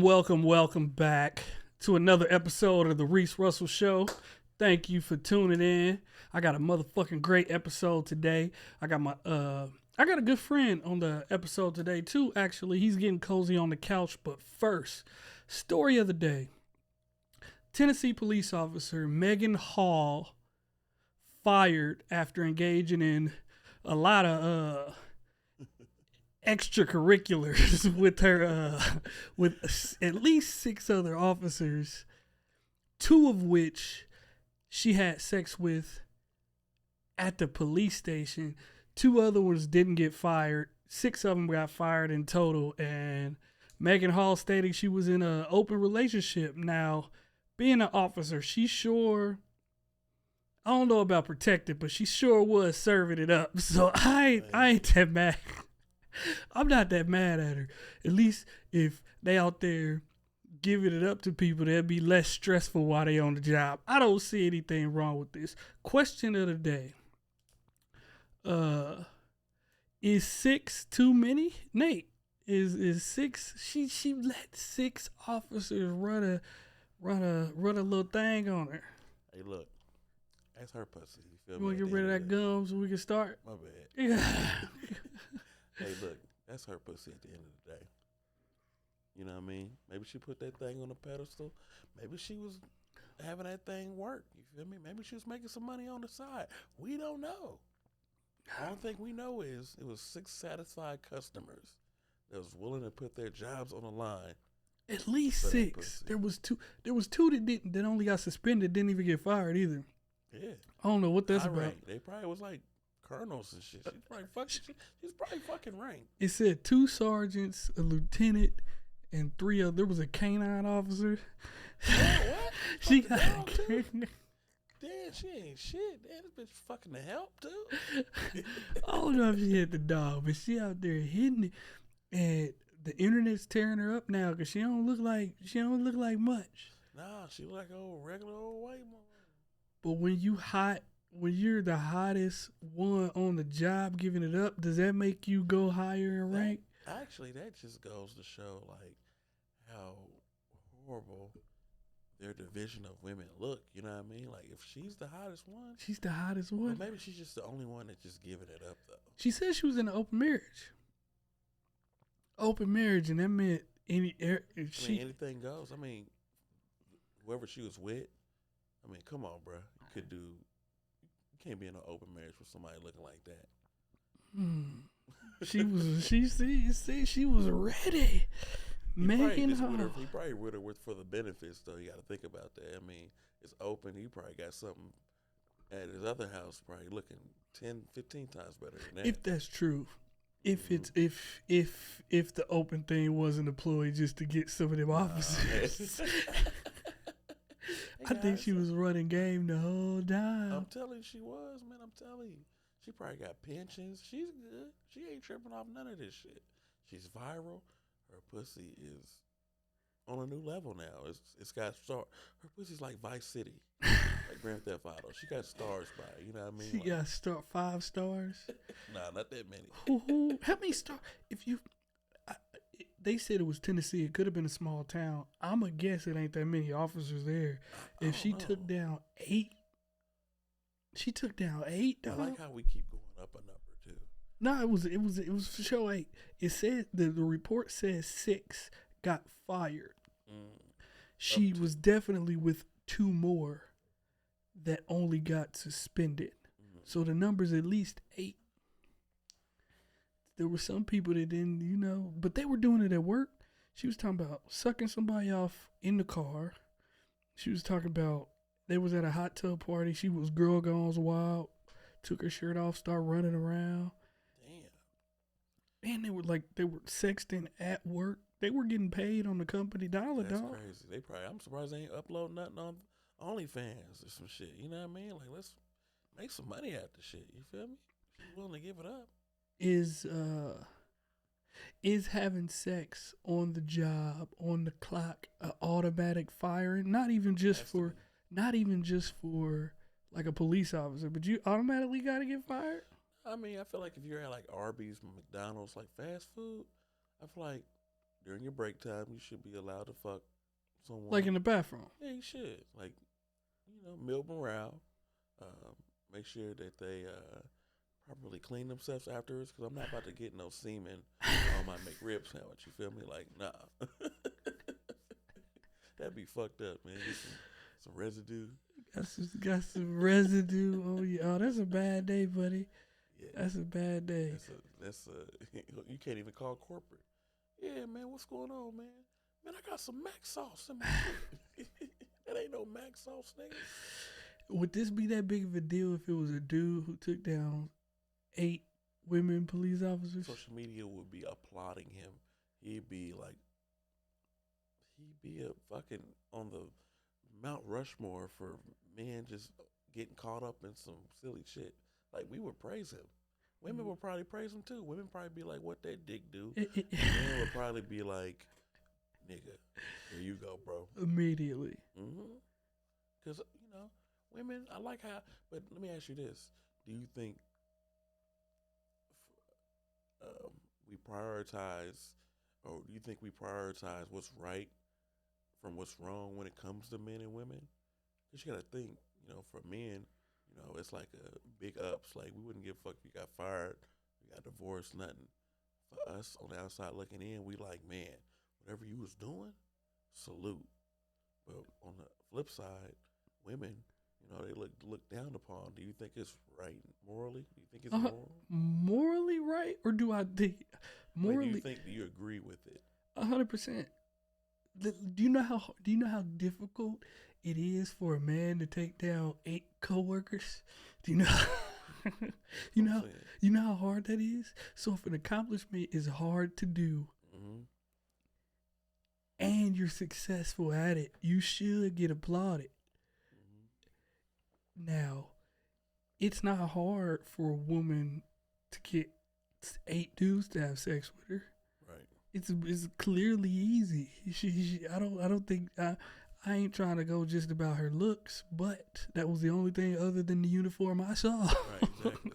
Welcome back to another episode of the Reese Russell Show. Thank you for tuning in. I got a motherfucking great episode today. I got a good friend on the episode today too. Actually, he's getting cozy on the couch. But first, story of the day: Tennessee police officer Megan Hall fired after engaging in a lot of extracurriculars with her with at least 6 other officers, 2 of which she had sex with at the police station. 2 other ones didn't get fired. 6 of them got fired in total, and Megan Hall stating she was in an open relationship. Now, being an officer, she sure, I don't know about protected, but she sure was serving it up. So I ain't that mad. I'm not that mad at her. At least if they out there giving it up to people, they'll be less stressful while they on the job. I don't see anything wrong with this. Question of the day. Is 6 too many? Nate, is 6, she let 6 officers run a little thing on her. Hey, look, that's her pussy. You feel You me? want to get rid of that gum so we can start? My bad. Yeah. Hey, look, that's her pussy at the end of the day. You know what I mean? Maybe she put that thing on a pedestal. Maybe she was having that thing work. You feel me? Maybe she was making some money on the side. We don't know. All thing we know is it was 6 satisfied customers that was willing to put their jobs on the line. At least 6. There was 2 that only got suspended, didn't even get fired either. Yeah. I don't know what that's about. They probably was like colonels and shit. She's probably fucking ranked. It said 2 sergeants, a lieutenant, and 3 other. There was a canine officer. What? She Fucking got dog, too? Damn, she ain't shit. Damn, this bitch fucking the help too. I don't know if she hit the dog, but she out there hitting it, and the internet's tearing her up now because she don't look like much. Nah, she like a regular old white woman. But when you're the hottest one on the job, giving it up, does that make you go higher in rank? Actually, that just goes to show like how horrible their division of women look. You know what I mean? Like if she's the hottest one, She's the hottest well, one. maybe she's just the only one that's just giving it up though. She said she was in an open marriage. Open marriage, and that meant Anything goes. I mean, whoever she was with. I mean, come on, bro. You can't be in an open marriage with somebody looking like that. She was ready. Megan Hall. He probably with her for the benefits, though. You got to think about that. I mean, it's open. He probably got something at his other house, probably looking 10, 15 times better than that. If that's true, if the open thing wasn't employed just to get some of them officers, I think she was running game the whole time. I'm telling you, she was, man. I'm telling you. She probably got pensions. She's good. She ain't tripping off none of this shit. She's viral. Her pussy is on a new level now. It's got stars. Her pussy's like Vice City, like Grand Theft Auto. She got stars by it. You know what I mean? She got 5 stars. Nah, not that many. How many stars? They said it was Tennessee. It could have been a small town. I'ma guess it ain't that many officers there. If she took down 8, she took down 8. I like how we keep going up a number too. No, it was for sure 8. It said the report says 6 got fired. She was definitely with 2 more that only got suspended. So the number's at least 8. There were some people that didn't, but they were doing it at work. She was talking about sucking somebody off in the car. She was talking about they was at a hot tub party. She was girl gone wild, took her shirt off, started running around. Damn. And they were sexting at work. They were getting paid on the company dollar, That's dog. crazy. I'm surprised they ain't upload nothing on OnlyFans or some shit. You know what I mean? Like, let's make some money out the shit. You feel me? She's willing to give it up. Is having sex on the job, on the clock, automatic firing? Not even just for like a police officer, but you automatically got to get fired? I mean, I feel like if you're at like Arby's, McDonald's, like fast food, I feel like during your break time, you should be allowed to fuck someone. Like in the bathroom. Yeah, you should. Like, build morale. Make sure that they properly clean themselves afterwards, because I'm not about to get no semen on my McRib sandwich. You feel me? Like, nah. That'd be fucked up, man. Get some residue. Got some residue. Oh yeah. Oh, that's a bad day, buddy. Yeah. That's a bad day. That's you can't even call corporate. Yeah, man, what's going on, man? Man, I got some Mac sauce in my shit. That ain't no Mac sauce, nigga. Would this be that big of a deal if it was a dude who took down 8 women police officers? Social media would be applauding him. He'd be a fucking on the Mount Rushmore for men just getting caught up in some silly shit. Like, we would praise him. Women would probably praise him too. Women probably be like, "What that dick do?" Men would probably be like, "Nigga, here you go, bro." Immediately. Because women, I like how. But let me ask you this: do you think we prioritize, or do you think we prioritize what's right from what's wrong when it comes to men and women? Because you got to think, for men, it's like a big ups. Like, we wouldn't give a fuck if you got fired, you got divorced, nothing. For us on the outside looking in, we like, man, whatever you was doing, salute. But on the flip side, women, they look down upon. Do you think it's right morally? Do you think it's moral? Morally right, or do I think morally? Do you agree with it? 100%. Do you know how difficult it is for a man to take down 8 coworkers? Do you know? you know how hard that is. So if an accomplishment is hard to do, and you're successful at it, you should get applauded. Now, it's not hard for a woman to get 8 dudes to have sex with her. Right. It's clearly easy. I don't think I ain't trying to go just about her looks, but that was the only thing other than the uniform I saw. Right, exactly.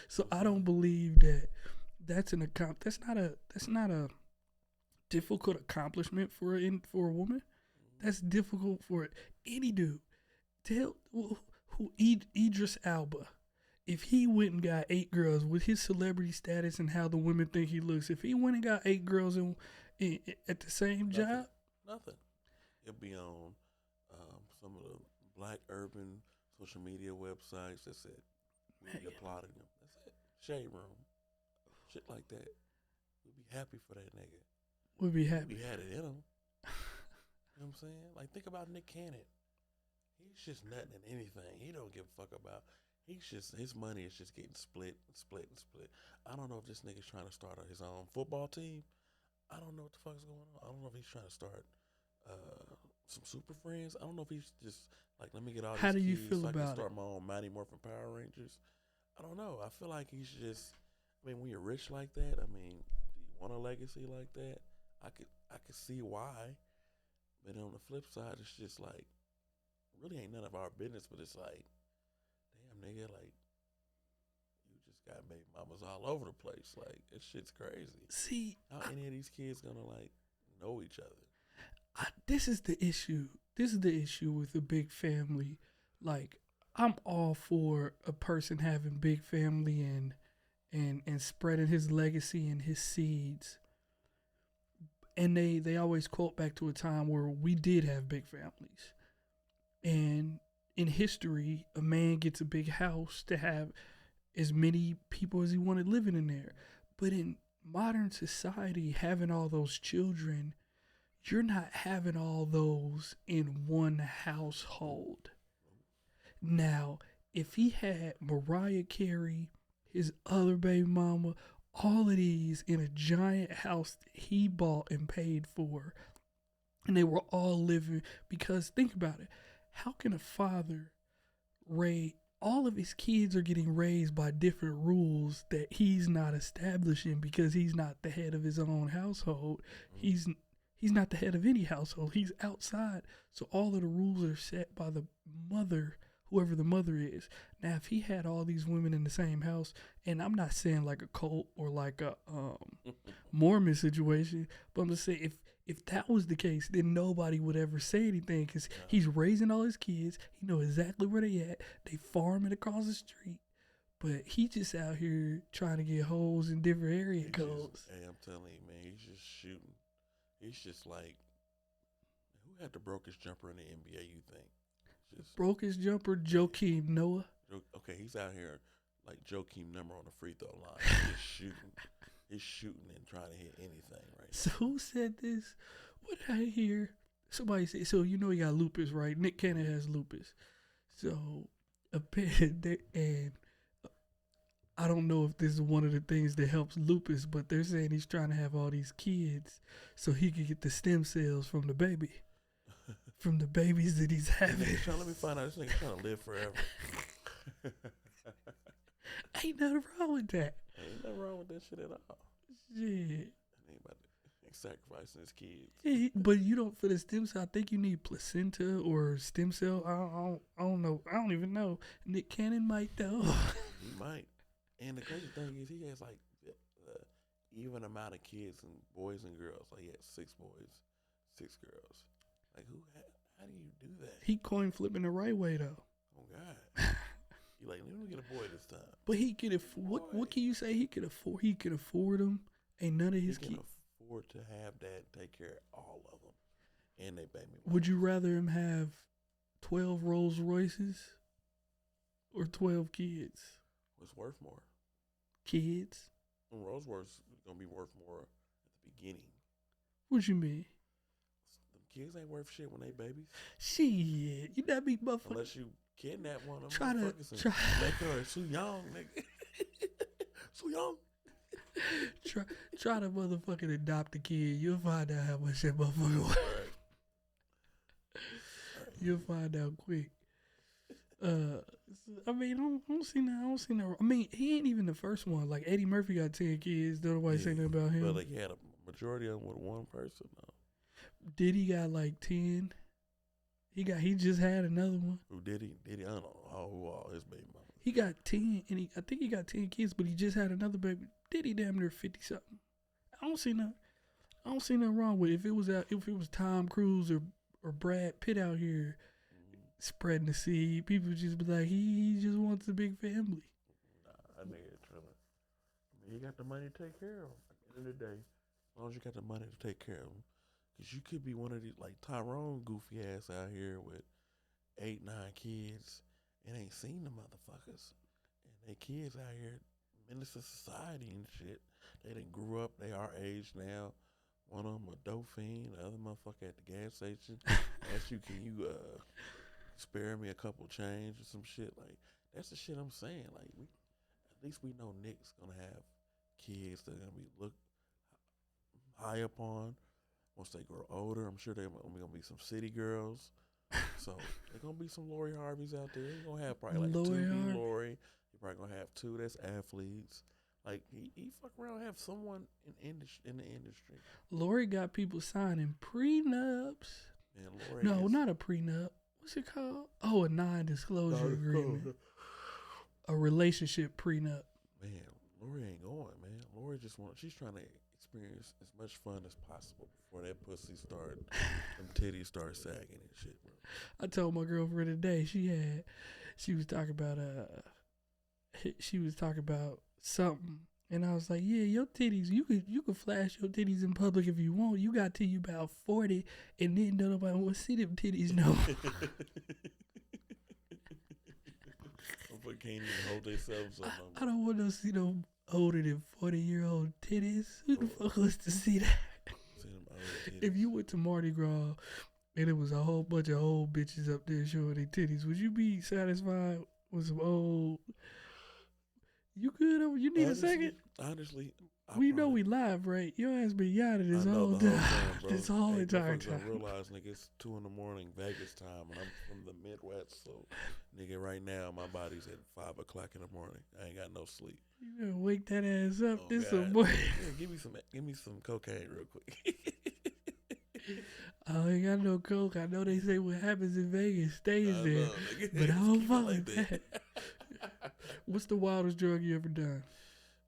So I don't believe that's not a difficult accomplishment for a woman. That's difficult for any dude. Tell who Idris Elba, if he went and got 8 girls with his celebrity status and how the women think he looks, if he went and got 8 girls at the same job, nothing. It'll be on some of the black urban social media websites that said we be applauding him. That's it. Shade room, shit like that. We'd be happy for that nigga. We'd be happy. We had it in him. You know what I'm saying? Like, think about Nick Cannon. He's just nothing in anything. He don't give a fuck about. His money is just getting split. I don't know if this nigga's trying to start his own football team. I don't know what the fuck's going on. I don't know if he's trying to start some Super Friends. I don't know if he's just like, let me get all these How do you kids feel so I can about start my own Mighty Morphin Power Rangers. I don't know. I feel like he's just. I mean, when you're rich like that, I mean, do you want a legacy like that? I could see why, but on the flip side, it's just like, really ain't none of our business. But it's like, damn nigga, like, you just got baby mamas all over the place. Like, this shit's crazy. See, how any of these kids gonna like know each other? This is the issue. This is the issue with a big family. Like, I'm all for a person having big family and spreading his legacy and his seeds. And they always quote back to a time where we did have big families. And in history, a man gets a big house to have as many people as he wanted living in there. But in modern society, having all those children, you're not having all those in one household. Now, if he had Mariah Carey, his other baby mama, all of these in a giant house that he bought and paid for, and they were all living, because think about it, how can a father raise, all of his kids are getting raised by different rules that he's not establishing because he's not the head of his own household. He's not the head of any household. He's outside. So all of the rules are set by the mother whoever the mother is. Now, if he had all these women in the same house, and I'm not saying like a cult or like a Mormon situation, but I'm just saying if that was the case, then nobody would ever say anything because he's raising all his kids. He know exactly where they at. They farming across the street. But he just out here trying to get hoes in different area codes. Hey, I'm telling you, man, he's just shooting. He's just like, who had the brokest jumper in the NBA, you think? Just brokest jumper, Joakim Noah. Okay, he's out here like Joakim number on the free throw line. He's shooting. He's shooting and trying to hit anything right So who said this? What did I hear? Somebody said, so you know he got lupus, right? Nick Cannon has lupus. So, and I don't know if this is one of the things that helps lupus, but they're saying he's trying to have all these kids so he can get the stem cells from the baby. From the babies that he's having. Let me find out. This nigga trying to live forever. Ain't nothing wrong with that. Ain't nothing wrong with that shit at all. Shit. He's sacrificing his kids. Yeah, but you don't, for the stem cell, I think you need placenta or stem cell. I don't know. I don't even know. Nick Cannon might, though. He might. And the crazy thing is, he has like even amount of kids and boys and girls. Like he had 6 boys, 6 girls. Like how do you do that? He coin flipping the right way though. Oh God! You like, let me get a boy this time. But he could what can you say? He could afford. He could afford them. Ain't none of his kids. He can afford to have dad take care of all of them, and they baby. Would you rather him have 12 Rolls Royces or 12 kids? What's worth more? Kids. Rolls Royce is gonna be worth more at the beginning. What you mean? The kids ain't worth shit when they babies. Shit, you not be motherfucker. Unless you kidnap one of them. Try to let her. Too young, nigga. Too young. Try to motherfucking adopt a kid. You'll find out how much that motherfucker worth. Right. You'll find out quick. I mean, I don't see no. I mean, he ain't even the first one. Like Eddie Murphy got 10 kids. Don't nobody say nothing about him. But like he had a majority of them with one person. No. Diddy got like 10. He just had another one. Who did he? I don't know who all his baby mama. He got 10, and I think he got 10 kids, but he just had another baby. Diddy damn near 50 something. I don't see nothing wrong with it. If it was Tom Cruise or Brad Pitt out here spreading the seed, people just be like, he just wants a big family. Nah, that nigga trilling. I mean, he got the money to take care of him. At the end of the day, as long as you got the money to take care of him, because you could be one of these, like Tyrone goofy ass out here with 8, 9 kids and ain't seen the motherfuckers. And they kids out here menace to society and shit. They done grew up, they our age now. One of them a dope fiend, the other motherfucker at the gas station. Ask you, can you spare me a couple change or some shit? Like, that's the shit I'm saying. Like, at least we know Nick's gonna have kids that are gonna be looked high up on. Once they grow older, I'm sure they're gonna be some city girls. So they're gonna be some Lori Harveys out there. You're gonna have probably like two Lori. You're probably gonna have 2 that's athletes. Like he fuck around and have someone in the industry. Lori got people signing prenups. Man, Lori not a prenup. What's it called? Oh, a non-disclosure agreement. A relationship prenup. Man, Lori ain't going, man. Lori she's trying to experience as much fun as possible before that pussy start, them titties start sagging and shit, bro. I told my girlfriend today, she was talking about something, and I was like, yeah, your titties, you could flash your titties in public if you want. You got till you about 40, and then nobody want to see them titties no. Can't even hold themselves up. I don't want to see them older than 40-year-old titties. Who the fuck wants to see that? If you went to Mardi Gras and it was a whole bunch of old bitches up there showing their titties, would you be satisfied with some old? You good? You need a second? Honestly, we know we live, right? Your ass been yawning this whole time, bro. This whole entire time. I realize, nigga, it's 2 a.m. Vegas time, and I'm from the Midwest, so nigga, right now my body's at 5 o'clock in the morning. I ain't got no sleep. You better wake that ass up. Oh, this some boy. Yeah, give me some cocaine real quick. I ain't got no coke. I know they say what happens in Vegas stays I there, know, nigga. but I Just don't keep it fuck like with that. What's the wildest drug you ever done?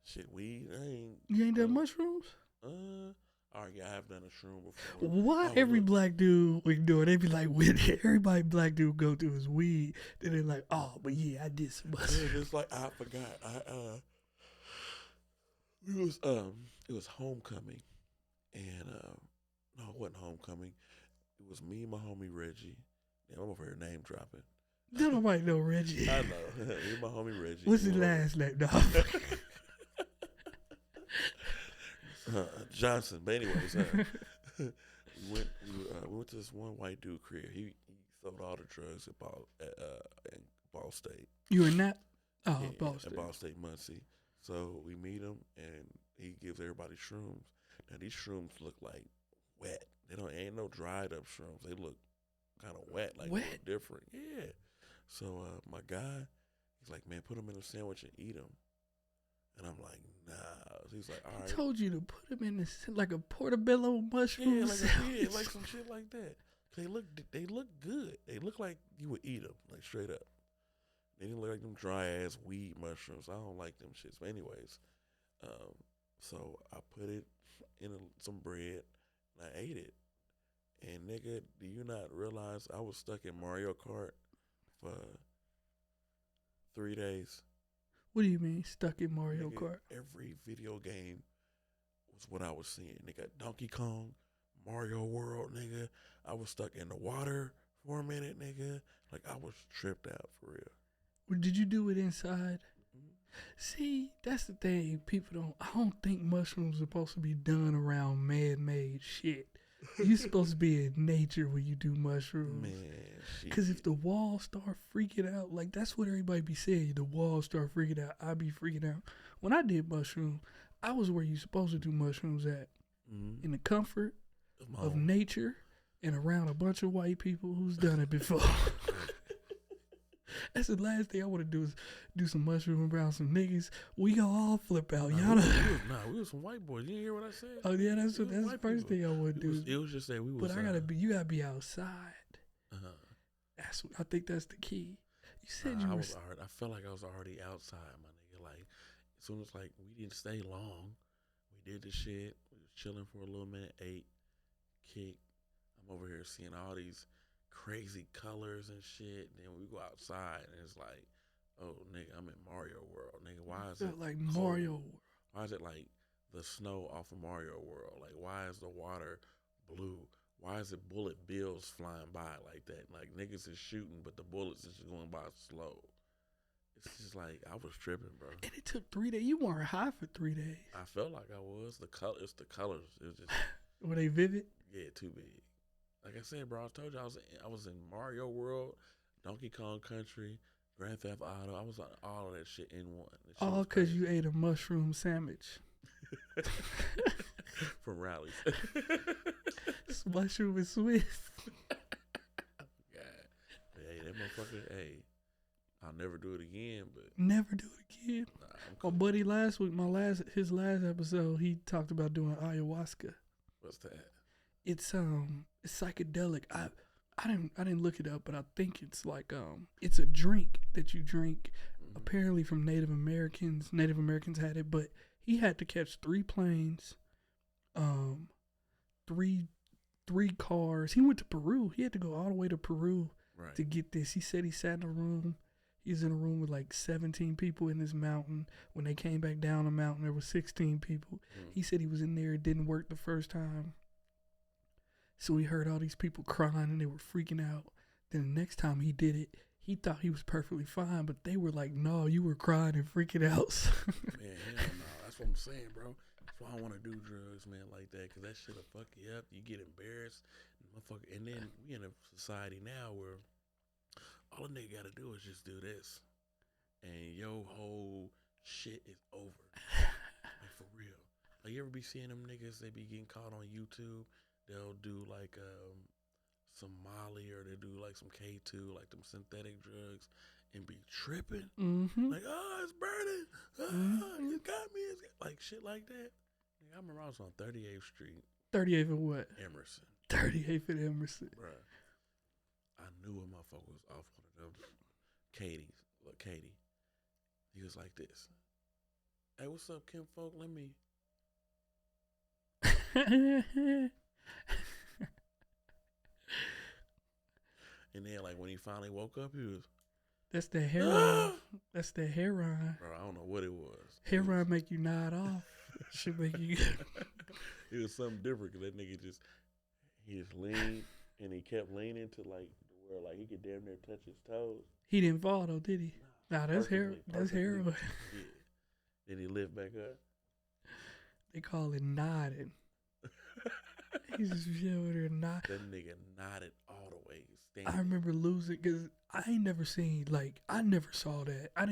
Shit, weed. I ain't. You ain't done mushrooms? All right, yeah, I have done a shroom before. Why Oh, every look. black dude we do it? They be like, when everybody black dude go through his weed, then they're like, oh, but yeah, I did some Man, mushrooms. it's like I forgot. It was homecoming, and no, it wasn't homecoming. It was me and my homie Reggie. Damn, I'm over here name dropping. Don't nobody know Reggie. I know. Me and my homie Reggie. What's his we went over- last name? No. Johnson. But anyways, we went to this one white dude crib. He sold all the drugs at Ball State. You in that? Oh, Yeah, Boston. at Ball State Muncie. So we meet him and he gives everybody shrooms. Now these shrooms look like wet. Ain't no dried up shrooms. They look kind of wet, like Wet? they look different. Yeah. So my guy, he's like, man, put them in a sandwich and eat them. And I'm like, nah. He's like, all I right. told you to put them in this like a portobello mushroom sandwich. Like some shit like that. They look good. They look like you would eat them, like straight up. They didn't look like them dry ass weed mushrooms. I don't like them shits. But anyways, so I put it in some bread and I ate it. And nigga, do you not realize I was stuck in Mario Kart for 3 days? What do you mean stuck in Mario Nigga, Kart? every video game was what I was seeing. Nigga, Donkey Kong, Mario World, nigga. I was stuck in the water for a minute, nigga. Like I was tripped out for real. Or did you do it inside? See, that's the thing. I don't think mushrooms are supposed to be done around man-made shit. You're supposed to be in nature when you do mushrooms. Man, shit. Because if the walls start freaking out, like that's what everybody be saying. The walls start freaking out. I be freaking out. When I did mushroom, I was where you supposed to do mushrooms at. In the comfort of nature and around a bunch of white people who's done it before. That's the last thing I want to do is do some mushroom around some niggas. We gonna all flip out. Y'all we was some white boys. You didn't hear what I said? Oh yeah, that's the first thing I would do. It was just that we was. But you gotta be outside. Uh-huh. I think that's the key. You said I felt like I was already outside, my nigga. Like as soon as like we didn't stay long, we did the shit. We was chilling for a little minute, ate, kicked. I'm over here seeing all these crazy colors and shit. And then we go outside and it's like, oh nigga, I'm in Mario World, nigga. Why is it like cold? Mario World? Why is it like the snow off of Mario World? Like why is the water blue? Why is it bullet bills flying by like that? Like niggas is shooting, but the bullets is just going by slow. It's just like I was tripping, bro. And it took 3 days. You weren't high for 3 days. I felt like I was. The colors. It was just Were they vivid? yeah, too big. Like I said, bro, I told you I was in Mario World, Donkey Kong Country, Grand Theft Auto. I was on all of that shit in one. All because you ate a mushroom sandwich. From Rallies. Mushroom and Swiss. God. Hey, that motherfucker, hey, I'll never do it again, but. Never do it again. Nah, I'm My cool. buddy his last episode, he talked about doing ayahuasca. What's that? It's psychedelic. I didn't look it up, but I think it's like it's a drink that you drink. Mm-hmm. Apparently from Native Americans. Native Americans had it, but he had to catch 3 planes, three cars. He went to Peru. He had to go all the way to Peru Right. to get this. He said he sat in a room. He was in a room with like 17 people in this mountain. When they came back down the mountain, there were 16 people. He said he was in there. It didn't work the first time. So he heard all these people crying and they were freaking out. Then the next time he did it, he thought he was perfectly fine, but they were like, no, you were crying and freaking out. Man, hell no. That's what I'm saying, bro. That's why I don't want to do drugs, man, like that, because that shit'll fuck you up. You get embarrassed. Motherfucker. And then we in a society now where all a nigga got to do is just do this. And your whole shit is over. Like, for real. Like, you ever be seeing them niggas, they be getting caught on YouTube? They'll do like some Molly or they'll do like some K2, like them synthetic drugs, and be tripping. Mm-hmm. Like, oh, it's burning. You got me. Like shit like that. I remember I was on 38th Street. 38th and what? Emerson. 38 for Emerson. Bruh. I knew a motherfucker was off one of them. Katie. Look, Katie. He was like this. Hey, what's up, Kim Folk? Let me. And then, like, when he finally woke up, he was. That's the heroin. That's the heroin. Bro, I don't know what it was. Heroin make you nod off. Should make you. It was something different because that nigga he just leaned and he kept leaning to like where like he could damn near touch his toes. He didn't fall though, did he? Nah, that's heroin. That's heroin. Yeah. Then he lift back up. They call it nodding. He's just over there nod. That nigga nodded all the way. I remember losing because I ain't never seen I never saw that. I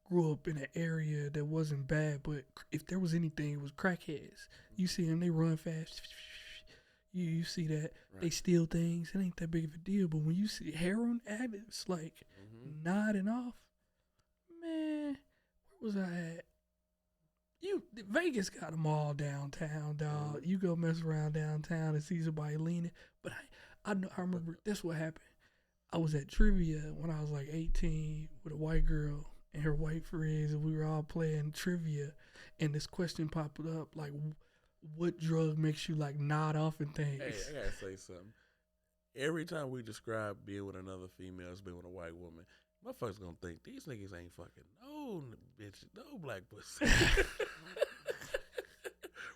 grew up in an area that wasn't bad, but if there was anything, it was crackheads. You see them, they run fast. You see that they steal things. It ain't that big of a deal. But when you see heroin addicts like nodding off, man, where was I at? Vegas got them all downtown, dog. You go mess around downtown and see somebody leaning. But I remember that's what happened. I was at trivia when I was like 18 with a white girl and her white friends, and we were all playing trivia. And this question popped up like, what drug makes you like nod off and things? Hey, I gotta say something. Every time we describe being with another female as being with a white woman, motherfuckers gonna think these niggas ain't fucking no bitch, no black pussy.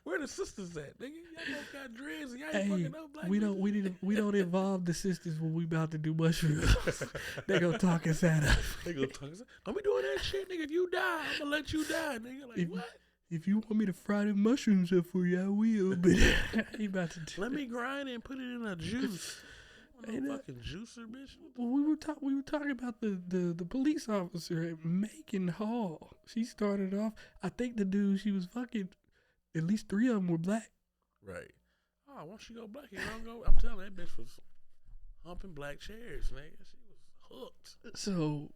Where the sisters at, nigga? Y'all both got dreads and y'all ain't fucking no black. We don't involve the sisters when we about to do mushrooms. They gonna talk us at us. They gonna talk us. Don't be doing that shit, nigga. If you die, I'm gonna let you die, nigga. Like what? If you want me to fry the mushrooms up for you, I will. But he about to do let me grind it and put it in a juice. No fucking juicer, bitch. Well, we were talking about the police officer at Macon Hall. She started off. I think the dude she was fucking. At least 3 of them were black. Right. Oh, once you go black, you don't go. I'm telling you, that bitch was humping black chairs, nigga. She was hooked. So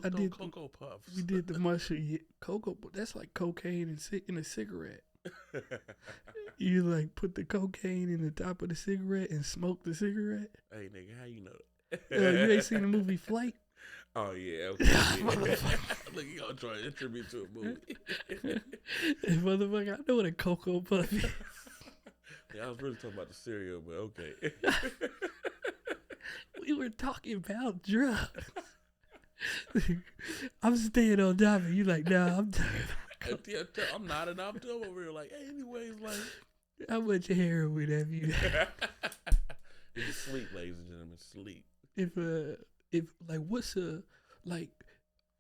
I did Cocoa Puffs. We did the mushroom cocoa. That's like cocaine in a cigarette. You like put the cocaine in the top of the cigarette and smoke the cigarette. Hey nigga, how you know that? You ain't seen the movie Flight? Oh yeah, okay. Yeah. Look, you gonna try to introduce me to a movie. Motherfucker, I know what a Cocoa Puff is. Yeah, I was really talking about the cereal, but okay. We were talking about drugs. I'm staying on top of you like, nah, I'm talking about I'm nodding off to him over here like, hey, anyways, like. How much heroin have you? It's sleep, ladies and gentlemen, sleep. If like what's like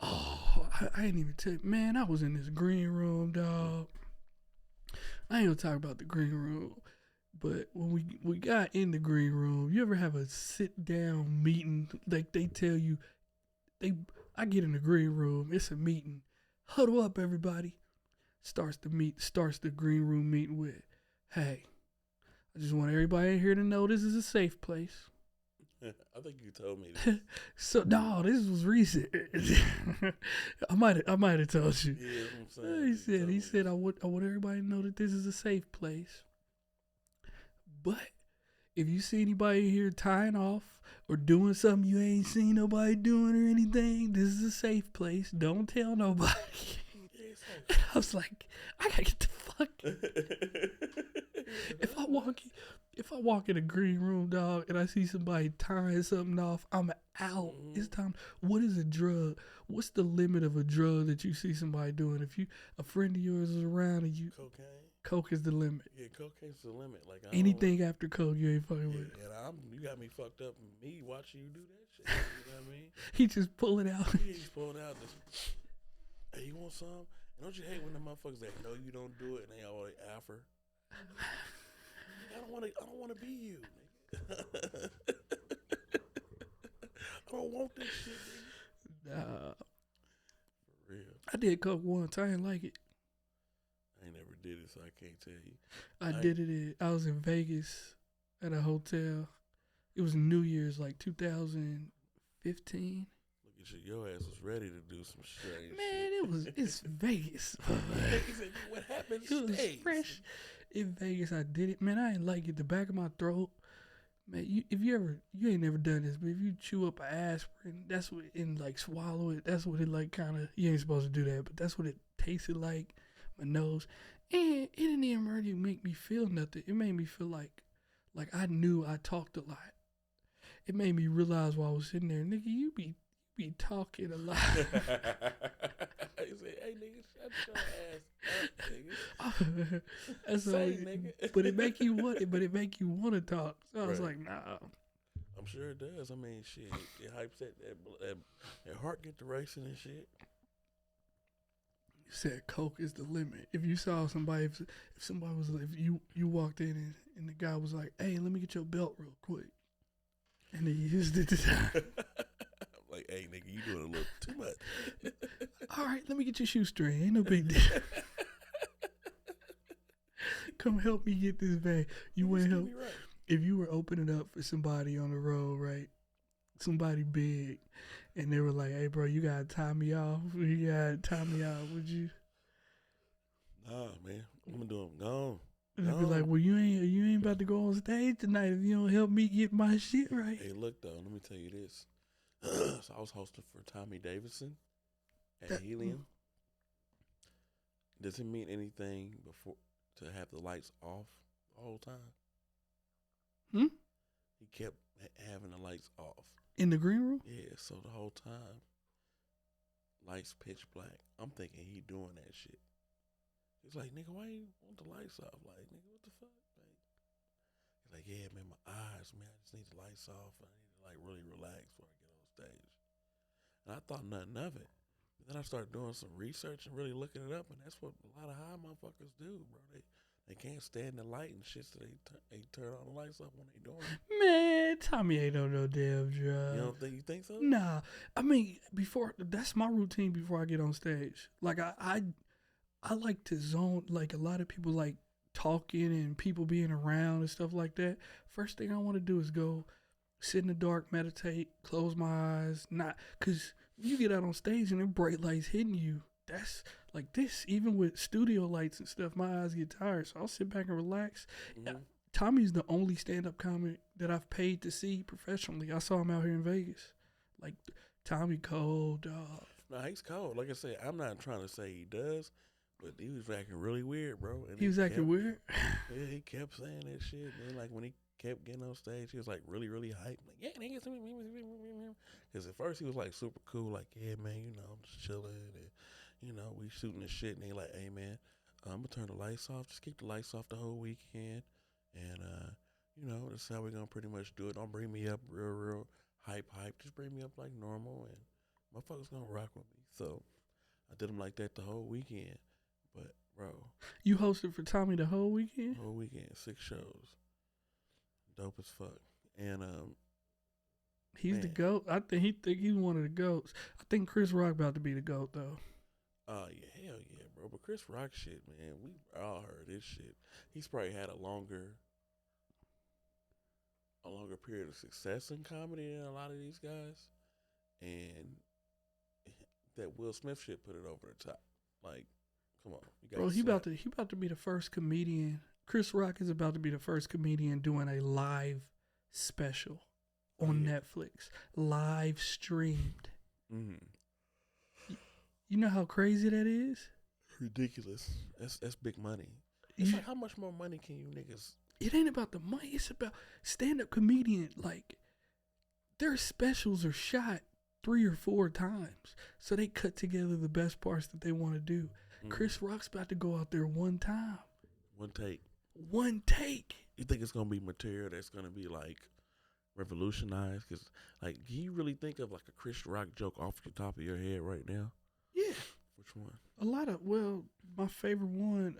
I ain't even tell you, man, I was in this green room, dog. I ain't gonna talk about the green room, but when we got in the green room, you ever have a sit down meeting? Like they tell you, I get in the green room, it's a meeting. Huddle up, everybody. Starts the green room meeting with, hey, I just want everybody in here to know this is a safe place. I think you told me this. So no, this was recent. I might have told you. Yeah, I'm saying. He said I want everybody to know that this is a safe place. But if you see anybody here tying off or doing something you ain't seen nobody doing or anything, this is a safe place. Don't tell nobody. And I was like, I gotta get the fuck. If I walk in a green room, dog, and I see somebody tying something off, I'm out. Mm-hmm. It's time. What is a drug? What's the limit of a drug that you see somebody doing? If a friend of yours is around and you cocaine, coke is the limit. Yeah, cocaine's the limit. Like anything after coke, you ain't fucking with. And you got me fucked up. Me watching you do that shit. You know what I mean? He just pull it out. He's pulling out this. Hey, you want some? And don't you hate when the motherfuckers that know you don't do it and they always offer? I don't want to be you, nigga. I don't want this shit, nigga. Nah. For real. I did coke once. I didn't like it. I ain't never did it, so I can't tell you. I was in Vegas at a hotel. It was New Year's, like 2015. Look Your ass was ready to do some strange Man, it's Vegas. He said, what happened? It was fresh in Vegas. I did it, man. I ain't like it. The back of my throat, man. You ain't never done this, but if you chew up an aspirin, that's what and like swallow it. That's what it like kind of. You ain't supposed to do that, but that's what it tasted like. My nose, and it didn't even really make me feel nothing. It made me feel like I knew I talked a lot. It made me realize while I was sitting there, nigga, you be talking a lot. He said, hey, nigga, shut your ass up, nigga. That's Say, all, nigga. But it make you want to talk. So I was Right. like, nah. I'm sure it does. I mean, shit, it hypes that heart get to racing and shit. You said coke is the limit. If you saw somebody, if somebody was, if you walked in and the guy was like, hey, let me get your belt real quick. And he used it to time. Like, hey, nigga, you doing a little too much. All right, let me get your shoestring. Ain't no big deal. Come help me get this bag. You wouldn't help. Right. If you were opening up for somebody on the road, right? Somebody big, and they were like, hey, bro, you got to tie me off. You got to tie me off, would you? Nah, man. I'm going to do them gone. And they'd be like, well, you ain't about to go on stage tonight if you don't help me get my shit right. Hey, look, though, let me tell you this. So I was hosting for Tommy Davidson at Helium. Does it mean anything before to have the lights off the whole time? He kept having the lights off. In the green room? Yeah, so the whole time, lights pitch black. I'm thinking he doing that shit. He's like, nigga, why you want the lights off? Like, nigga, what the fuck? Like, he's like, yeah, man, my eyes, man, I just need the lights off. I need to, like, really relax before I get on stage. And I thought nothing of it. But then I started doing some research and really looking it up, and that's what a lot of high motherfuckers do, bro. They can't stand the light and shit, so they turn on the lights up when they doing it. Man, Tommy ain't on no damn drug. You think so? Nah. I mean, that's my routine before I get on stage. Like, I like to zone, like a lot of people like talking and people being around and stuff like that. First thing I want to do is go sit in the dark, meditate, close my eyes. Because you get out on stage and the bright lights hitting you. That's like this. Even with studio lights and stuff, my eyes get tired. So I'll sit back and relax. Mm-hmm. Tommy's the only stand-up comic that I've paid to see professionally. I saw him out here in Vegas. Like, Tommy cold, dog. No, he's cold. Like I said, I'm not trying to say he does. But he was acting really weird, bro. And He was acting weird? Yeah, he kept saying that shit, man. Like, when he kept getting on stage, he was, like, really, really hyped. Like, yeah, niggas. Because at first he was, like, super cool. Like, yeah, man, you know, I'm just chilling. And, you know, we shooting this shit. And he like, hey, man, I'm going to turn the lights off. Just keep the lights off the whole weekend. And, you know, that's how we're going to pretty much do it. Don't bring me up real hype. Just bring me up like normal. And motherfuckers going to rock with me. So I did him like that the whole weekend. But, bro. You hosted for Tommy the whole weekend? Whole weekend, 6 shows. Dope as fuck. And, he's man. the GOAT. I think he's one of the GOATs. I think Chris Rock about to be the GOAT, though. Oh, yeah, hell yeah, bro. But Chris Rock shit, man, we all heard his shit. He's probably had a longer period of success in comedy than a lot of these guys. And that Will Smith shit put it over the top. Like, come on. Bro, he about to be the first comedian. Chris Rock is about to be the first comedian doing a live special on Netflix. Live streamed. Mm-hmm. You know how crazy that is? Ridiculous. That's big money. It's like, how much more money can you niggas? It ain't about the money. It's about stand-up comedian. Like, their specials are shot 3 or 4 times. So they cut together the best parts that they want to do. Mm-hmm. Chris Rock's about to go out there one time. One take. One take. You think it's going to be material that's going to be, like, revolutionized? Because, like, can you really think of, like, a Chris Rock joke off the top of your head right now? Yeah. Which one? A lot of, well, my favorite one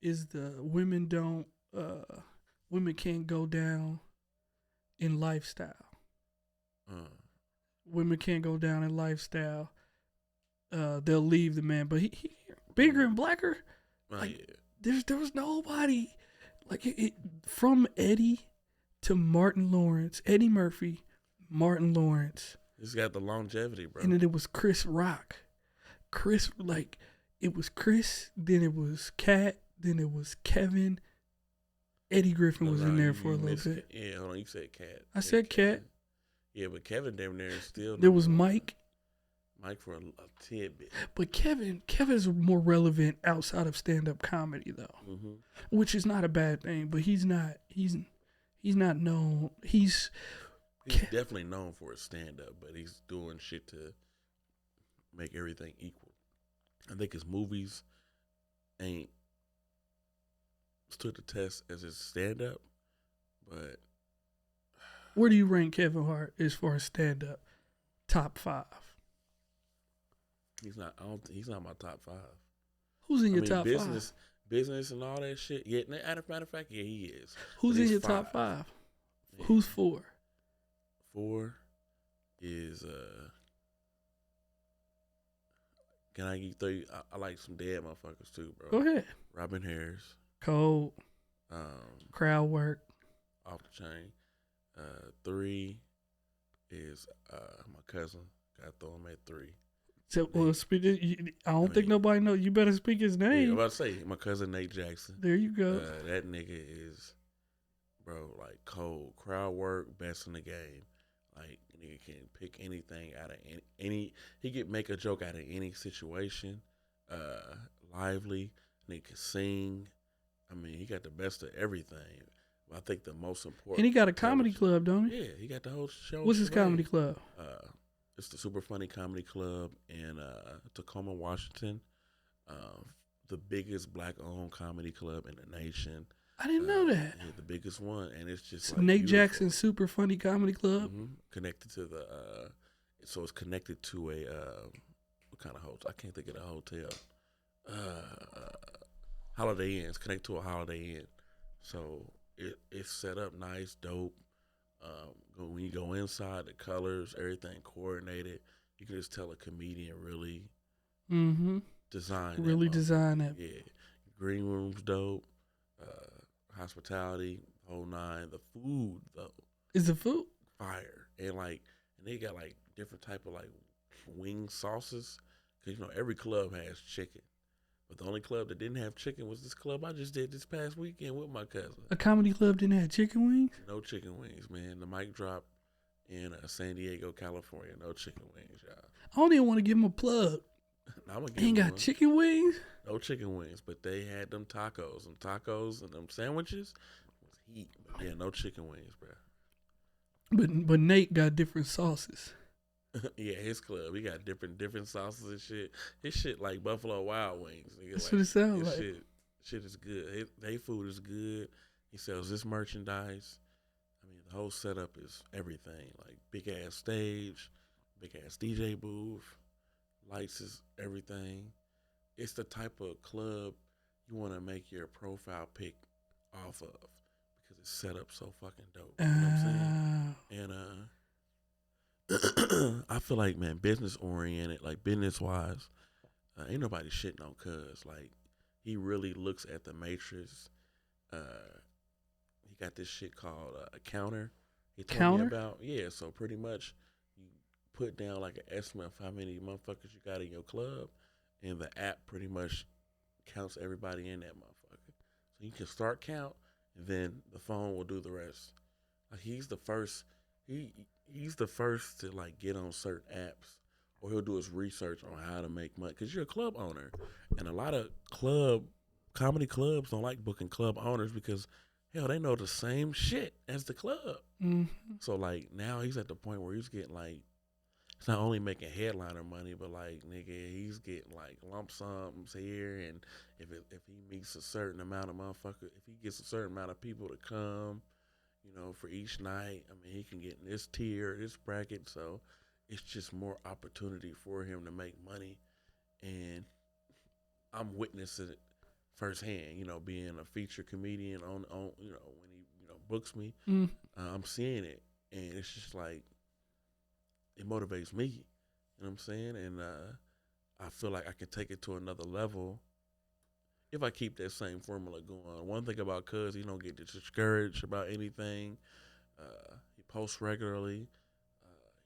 is the women can't go down in lifestyle. Women can't go down in lifestyle. They'll leave the man, but he bigger and blacker. Like, yeah. There was nobody like it from Eddie to Martin Lawrence, Eddie Murphy, Martin Lawrence. He's got the longevity, bro. And then it was Chris Rock. It was Chris, then it was Cat, then it was Kevin. Eddie Griffin was in there for a little bit. Yeah, hold on, you said Cat. I said Cat. Yeah, but Kevin damn near is still. There was Mike. Mike for a tidbit. But Kevin's more relevant outside of stand-up comedy, though, which is not a bad thing. But he's not known. He's definitely known for his stand-up, but he's doing shit to make everything equal. I think his movies ain't stood the test as his stand-up, but where do you rank Kevin Hart as far as stand-up? Top 5. He's not. He's not my top 5. Who's in your top 5? Business and all that shit. Yeah, matter of fact, yeah, he is. Who's in your top 5? Yeah. Who's 4? 4 is Can I give 3? I like some dead motherfuckers too, bro. Go ahead. Robin Harris. Cold. Crowd work. Off the chain. 3 is my cousin. Gotta throw him at 3. So, well, I don't think nobody knows. You better speak his name. Yeah, I'm about to say my cousin Nate Jackson. There you go. That nigga is, bro, like cold. Crowd work, best in the game. Like nigga can pick anything out of any. He can make a joke out of any situation. Lively. Nigga can sing. I mean, he got the best of everything. But I think the most important. And he got a comedy club, don't he? Yeah, he got the whole show. What's his comedy club? It's the Super Funny Comedy Club in Tacoma, Washington. The biggest black-owned comedy club in the nation. I didn't know that. Yeah, the biggest one, and it's just so like Nate Jackson Super Funny Comedy Club. Connected to the, so it's connected to a what kind of hotel? I can't think of the hotel. Holiday Inn. It's connected to a Holiday Inn, so it's set up nice, dope. When you go inside, the colors, everything coordinated. You can just tell a comedian really designed it. Yeah, green room's dope. Hospitality, whole 9. The food though, is the food fire, and they got like different type of like wing sauces, because every club has chicken. But the only club that didn't have chicken was this club I just did this past weekend with my cousin. A comedy club didn't have chicken wings? No chicken wings, man. The mic drop in San Diego, California. No chicken wings, y'all. I don't even want to give him a plug. Ain't got chicken wings? No chicken wings, but they had them tacos. Them tacos and them sandwiches was heat. But yeah, no chicken wings, bro. But Nate got different sauces. Yeah, his club. He got different sauces and shit. His shit like Buffalo Wild Wings. That's what it sounds like. Shit is good. They food is good. He sells this merchandise. I mean, the whole setup is everything. Like big ass stage, big ass DJ booth, lights is everything. It's the type of club you want to make your profile pic off of because it's set up so fucking dope. You know what I'm saying? And I feel like, man, business oriented, like business wise, ain't nobody shitting on Cuz. Like, he really looks at the matrix. He got this shit called a counter. He told me about, yeah. So pretty much, you put down like an estimate of how many motherfuckers you got in your club, and the app pretty much counts everybody in that motherfucker. So you can start count, and then the phone will do the rest. Like he's the first. He's the first to like get on certain apps, or he'll do his research on how to make money. Cause you're a club owner, and a lot of comedy clubs don't like booking club owners because hell, they know the same shit as the club. So like now he's at the point where he's getting like, it's not only making headliner money, but like nigga, he's getting like lump sums here, and if he meets a certain amount of motherfuckers, if he gets a certain amount of people to come, for each night, I mean, he can get in this tier, this bracket, so it's just more opportunity for him to make money, and I'm witnessing it firsthand, being a featured comedian on when he, books me, I'm seeing it, and it's just like, it motivates me, you know what I'm saying, and I feel like I can take it to another level if I keep that same formula going. One thing about Cuz, he don't get discouraged about anything. He posts regularly.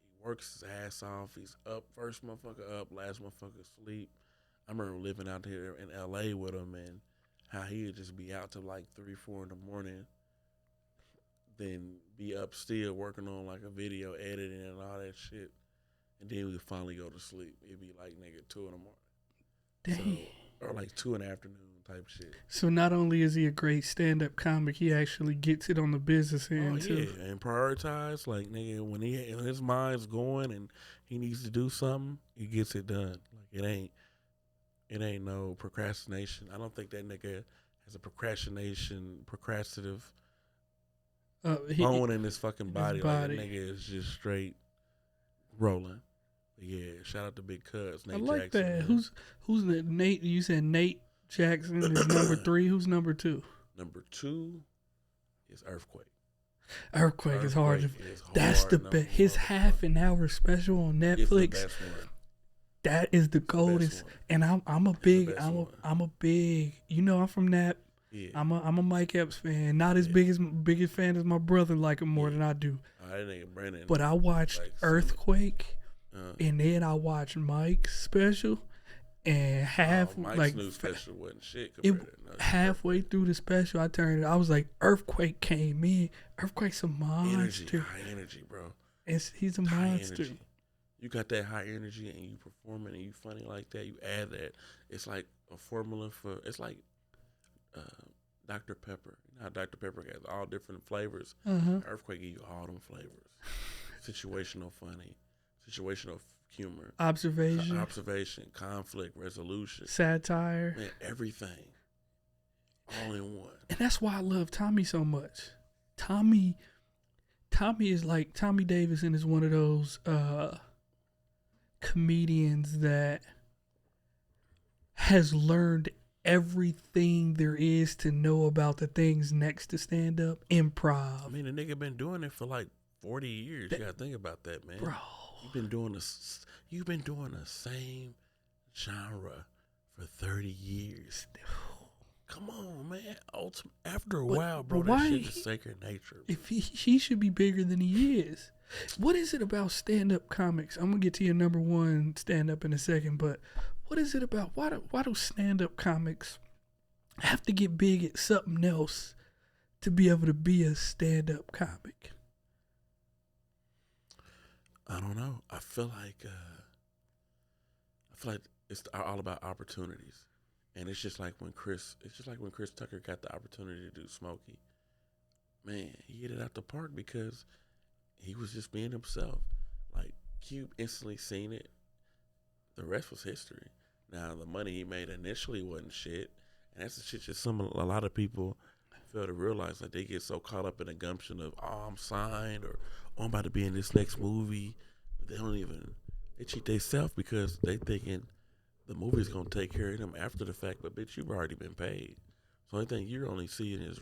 He works his ass off. He's up, first motherfucker up, last motherfucker sleep. I remember living out here in LA with him and how he'd just be out till like 3, 4 in the morning, then be up still working on like a video editing and all that shit. And then we'd finally go to sleep. It'd be like nigga 2 in the morning. Dang. So, or like 2 in the afternoon type shit. So not only is he a great stand-up comic, he actually gets it on the business end too. Yeah, and prioritize like nigga when his mind's going and he needs to do something, he gets it done. Like it ain't no procrastination. I don't think that nigga has a procrastinative bone in his fucking body. Like a nigga is just straight rolling. Yeah, shout out to Big Cuz. Nate I like Jackson, that. man. Who's the Nate? You said Nate Jackson is number 3. Who's number 2? Number 2 is Earthquake. Earthquake is hard. Is That's hard the best. His half an hour special on Netflix. It's the best one. That is the goldest. And I'm a big. You know, I'm from Nap. Yeah. I'm a Mike Epps fan. Not as biggest fan as my brother. Like him more than I do. That nigga Brandon. But I watched Earthquake, and then I watched Mike's special, and Mike's new special wasn't shit. Halfway through the special, I turned it. I was like, Earthquake came in. Earthquake's a monster. High energy, bro. He's a monster. Energy. You got that high energy, and you performing, and you funny like that. You add that. It's like a formula for. It's like Dr. Pepper. You know how Dr. Pepper has all different flavors. Earthquake give you all them flavors. Situational funny, situational humor, observation, conflict resolution, satire, man, everything, all in one. And that's why I love Tommy so much. Tommy is like Tommy Davidson is one of those comedians that has learned everything there is to know about the things next to stand up. Improv. I mean, the nigga been doing it for like 40 years. You gotta think about that, man. Bro. You've been doing the same genre for 30 years. Come on, man. After a while, bro, that shit is sacred nature. If he should be bigger than he is. What is it about stand-up comics? I'm gonna get to your number 1 stand-up in a second, but what is it about? Why do stand-up comics have to get big at something else to be able to be a stand-up comic? I don't know. I feel like it's all about opportunities, and it's just like when Chris Tucker got the opportunity to do Smokey. Man, he hit it out the park because he was just being himself. Like Cube instantly seen it. The rest was history. Now the money he made initially wasn't shit, and that's the shit that a lot of people fail to realize. Like they get so caught up in the gumption of I'm signed or I'm about to be in this next movie, but they cheat themselves because they thinking the movie's gonna take care of them after the fact. But bitch, you've already been paid. So the only thing you're only seeing is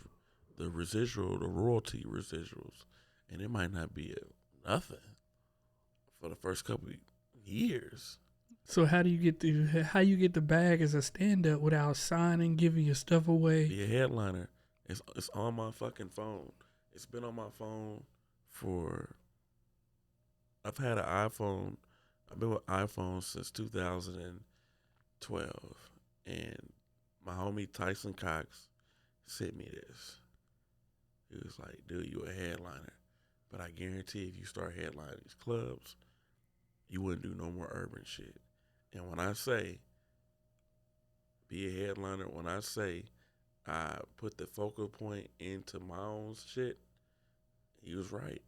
the royalty residuals, and it might not be nothing for the first couple of years. So how you get the bag as a stand-up without signing, giving your stuff away? Be a headliner. It's on my fucking phone. It's been on my phone I've had an iPhone. I've been with iPhone since 2012, and my homie Tyson Cox sent me this. He was like, dude, you a headliner, but I guarantee if you start headlining these clubs, you wouldn't do no more urban shit. And when I say be a headliner, when I say I put the focal point into my own shit, he was right.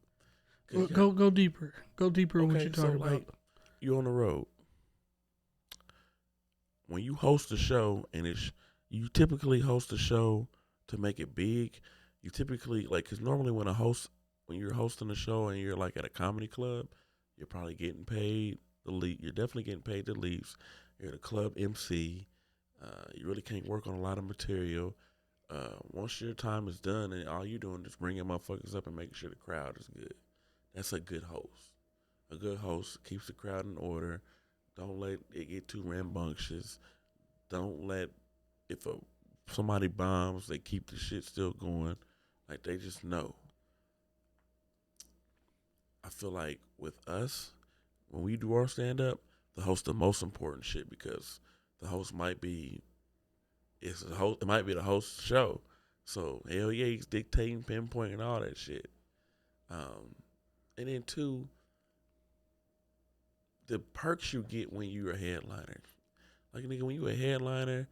Go deeper. Go deeper in what you're talking about. Like, you on the road. When you host a show, and you typically host a show to make it big. You typically because normally when you're hosting a show and you're like at a comedy club, you're probably getting paid the lead. You're definitely getting paid the leads. You're the club MC. You really can't work on a lot of material. Once your time is done and all you're doing is bringing motherfuckers up and making sure the crowd is good. That's a good host. A good host keeps the crowd in order. Don't let it get too rambunctious. Don't let, if somebody bombs, they keep the shit still going. They just know. I feel like with us, when we do our stand up, the host the most important shit because the host might be it might be the host's show. So hell yeah, he's dictating, pinpointing all that shit. And then two, the perks you get when you're a headliner. Like nigga, when you a headliner,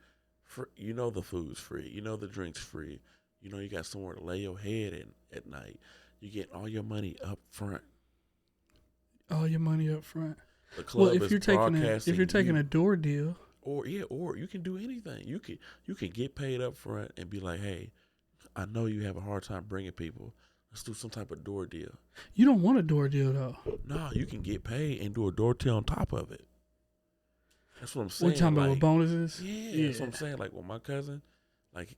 you know the food's free, you know the drink's free, you know you got somewhere to lay your head in at night. You get all your money up front. All your money up front. The club Well, if you're taking a door deal, or you can do anything. You can get paid up front and be like, hey, I know you have a hard time bringing people. Let's do some type of door deal. You don't want a door deal though. No, you can get paid and do a door deal on top of it. That's what I'm saying. We're talking about what bonuses? Yeah, that's what I'm saying. Like with my cousin, like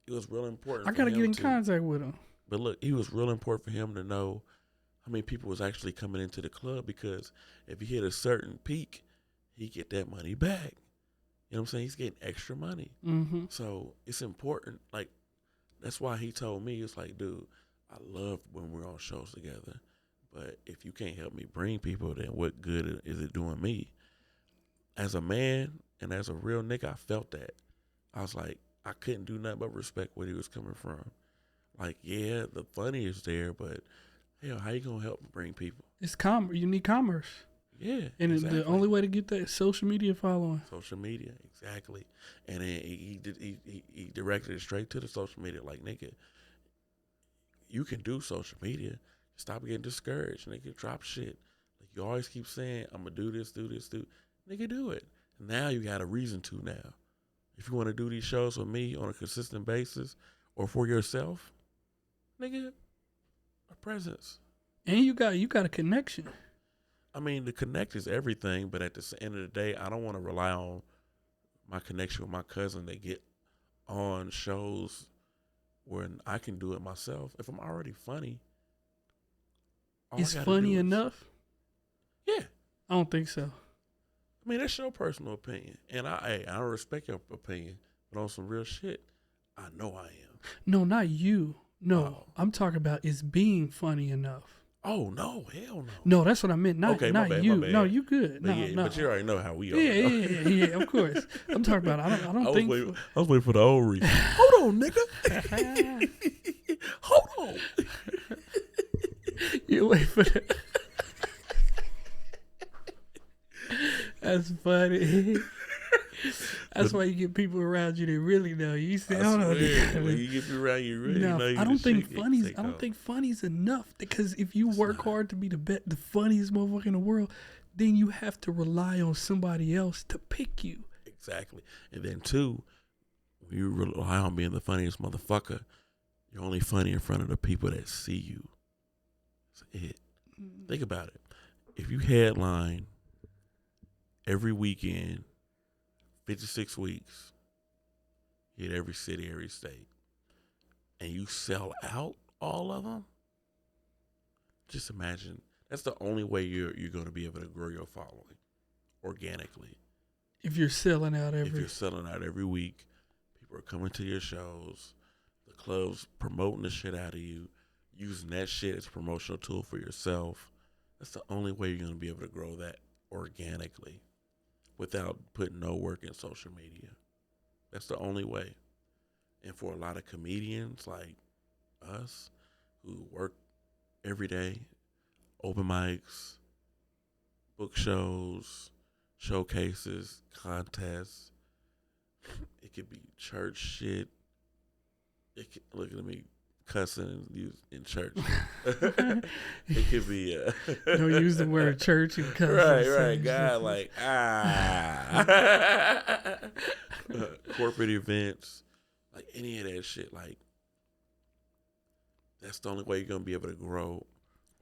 it was real important. I gotta get in contact with him. But look, it was real important for him to know how many people was actually coming into the club because if he hit a certain peak, he get that money back. You know what I'm saying? He's getting extra money. Mm-hmm. So it's important. Like that's why he told me, it's like, dude, I love when we're on shows together, but if you can't help me bring people, then what good is it doing me? As a man and as a real nigga, I felt that. I was like, I couldn't do nothing but respect where he was coming from. Like, yeah, the funny is there, but hell, how you gonna help bring people? It's you need commerce. Yeah, and exactly. The only way to get that is social media following. Social media, exactly. And then he directed it straight to the social media. Like, nigga, you can do social media. Stop getting discouraged. Nigga, drop shit. Like you always keep saying, I'm gonna do this. Nigga, do it. Now you got a reason to now. If you want to do these shows with me on a consistent basis or for yourself, nigga, a presence. And you got a connection. I mean, the connect is everything, but at the end of the day, I don't want to rely on my connection with my cousin to get on shows when I can do it myself. If I'm already funny, it's funny enough? Yeah. I don't think so. I mean, that's your personal opinion. And I respect your opinion, but on some real shit, I know I am. No, not you. No, I'm talking about is being funny enough. Oh, no, hell no. No, that's what I meant. Not you. My bad. No, you good. But no. But you already know how we are. Yeah, of course. I'm talking about, I don't think. I was waiting for the old reason. Hold on, nigga. Hold on. You wait for that. That's funny. That's why you get people around you that really know. You say, "Hold on." When you get people around you really know. I don't think funny's enough because if you work hard to be the funniest motherfucker in the world, then you have to rely on somebody else to pick you. Exactly, and then two, when you rely on being the funniest motherfucker, you're only funny in front of the people that see you. That's it. Think about it. If you headline every weekend, 56 weeks, hit every city, every state, and you sell out all of them, just imagine that's the only way you're going to be able to grow your following organically. If you're selling out every week, people are coming to your shows, the club's promoting the shit out of you, using that shit as a promotional tool for yourself. That's the only way you're going to be able to grow that organically without putting no work in social media. That's the only way. And for a lot of comedians like us who work every day, open mics, book shows, showcases, contests, it could be church shit. Look at me cussing in church. It could be don't use the word church and cuss. Right. God, like corporate events, like any of that shit. Like that's the only way you're gonna be able to grow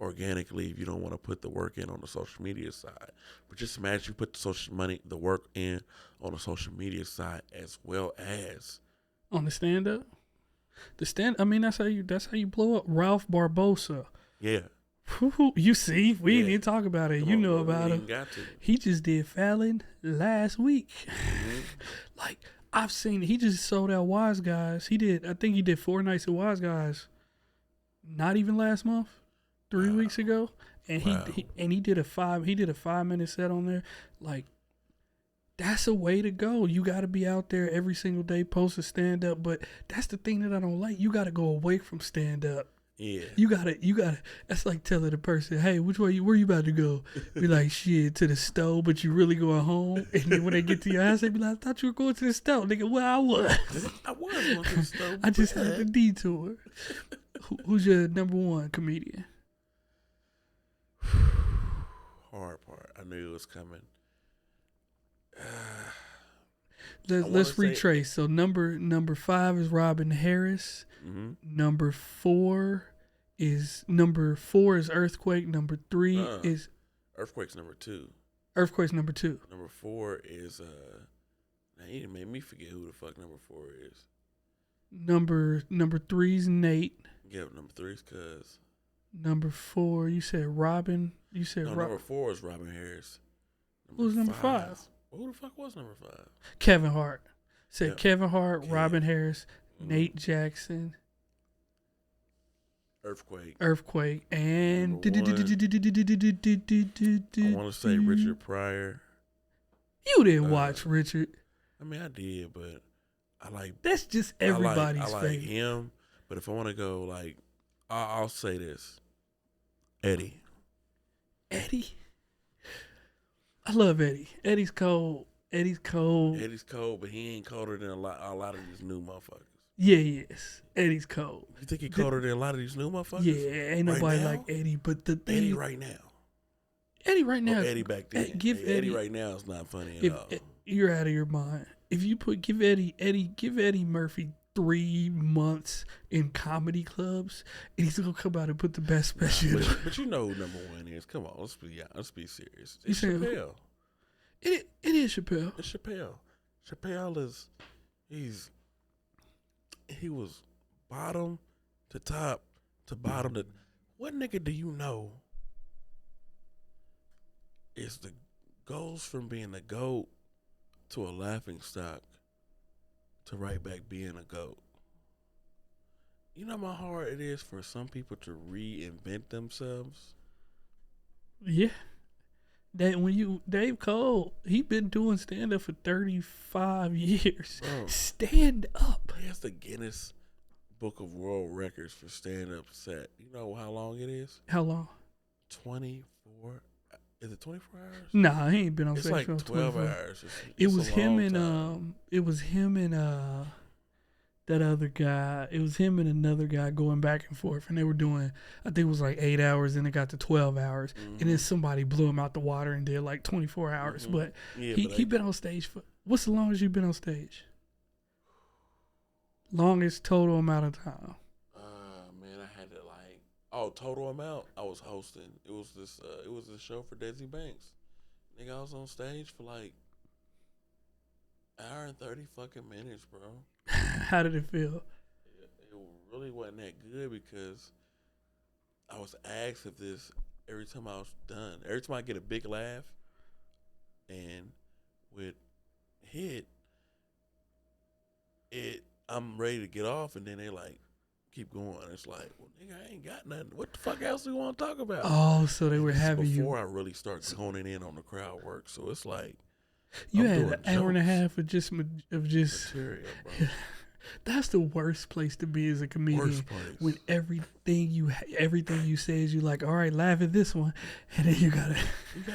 organically if you don't want to put the work in on the social media side. But just imagine you put the work in on the social media side as well as on the stand up. That's how you blow up. Ralph Barbosa. Yeah. You see, we didn't even talk about it. You know about him. He just did Fallon last week. Mm-hmm. Like I've seen, he just sold out Wise Guys. I think he did 4 nights at Wise Guys. Not even last month. 3 weeks ago, and Wow. he did a 5-minute set on there. Like, that's a way to go. You got to be out there every single day, post a stand up. But that's the thing that I don't like. You got to go away from stand up. Yeah. You gotta. That's like telling the person, "Hey, where you about to go?" Be like, "Shit, to the stove," but you really going home. And then when they get to your house, they be like, "I thought you were going to the stove, nigga." Well, I was. I was going to the stove. I just had the detour. Who's your number one comedian? Hard part. I knew it was coming. Let's retrace. So number 5 is Robin Harris. Mm-hmm. Number 4 is Earthquake. Number 3 is Earthquake's number 2. Earthquake's number 2. Number 4 is now you made me forget who the fuck number 4 is. Number 3 is Nate. Yeah, number 3 is Cuz. Number 4, you said Robin. You said number 4 is Robin Harris. Who's number 5? Who the fuck was number 5? Kevin Hart. Said Yeah. Kevin Hart, Okay. Robin Harris, Mhm. Nate Jackson, Earthquake. and Number I want to say Richard Pryor. You didn't watch Richard. I mean, I did, but I like That's just everybody's I like favorite. him, but if I want to go, like, I'll say this: Eddie. Eddie. I love Eddie. Eddie's cold. Eddie's cold, but he ain't colder than a lot of these new motherfuckers. Yeah, he is. Eddie's cold. You think he colder than a lot of these new motherfuckers? Yeah, ain't Right nobody now? like Eddie. But the thing, Eddie right now. Eddie right now. Or Eddie back then. Give Eddie Eddie right now is not funny at if all. you're out of your mind. If you give Eddie Murphy 3 months in comedy clubs, and he's gonna come out and put the best special. But you know who number 1 is. Come on, let's be serious. You It's saying who? Chappelle. It is Chappelle. It's Chappelle. Chappelle is he was bottom to top to bottom to what nigga do you know is goes from being a goat to a laughing stock to right back being a goat. You know how hard it is for some people to reinvent themselves? Yeah. That Dave Cole, he been doing stand up for 35 years. Bro. Stand up. He has the Guinness Book of World Records for stand-up set. You know how long it is? How long? 24. Is it 24 hours? Nah, he ain't been on It's stage like for 12 24. hours. It It's was a him long and time. that other guy. It was him and another guy going back and forth, and they were doing, I think it was like 8 hours, and it got to 12 hours, and then somebody blew him out the water and did like 24 hours. But Yeah, he been on stage for, what's the longest you've been on stage? Longest total amount of time. Man, I had to total amount. I was hosting. It was this show for Desi Banks. Nigga, I was on stage for like hour and 30 fucking minutes, bro. How did it feel? It really wasn't that good because I was asked if this every time I was done. Every time I get a big laugh and with hit it, I'm ready to get off, and then they like keep going. It's like, well, nigga, I ain't got nothing. What the fuck else do you want to talk about? Oh, so they were This is having you. before I really start honing in on the crowd work. So it's like You I'm had doing an hour and a jokes. half of just Material, bro. That's the worst place to be as a comedian. Worst place. When everything you say is you like, all right, laugh at this one, and then you gotta. And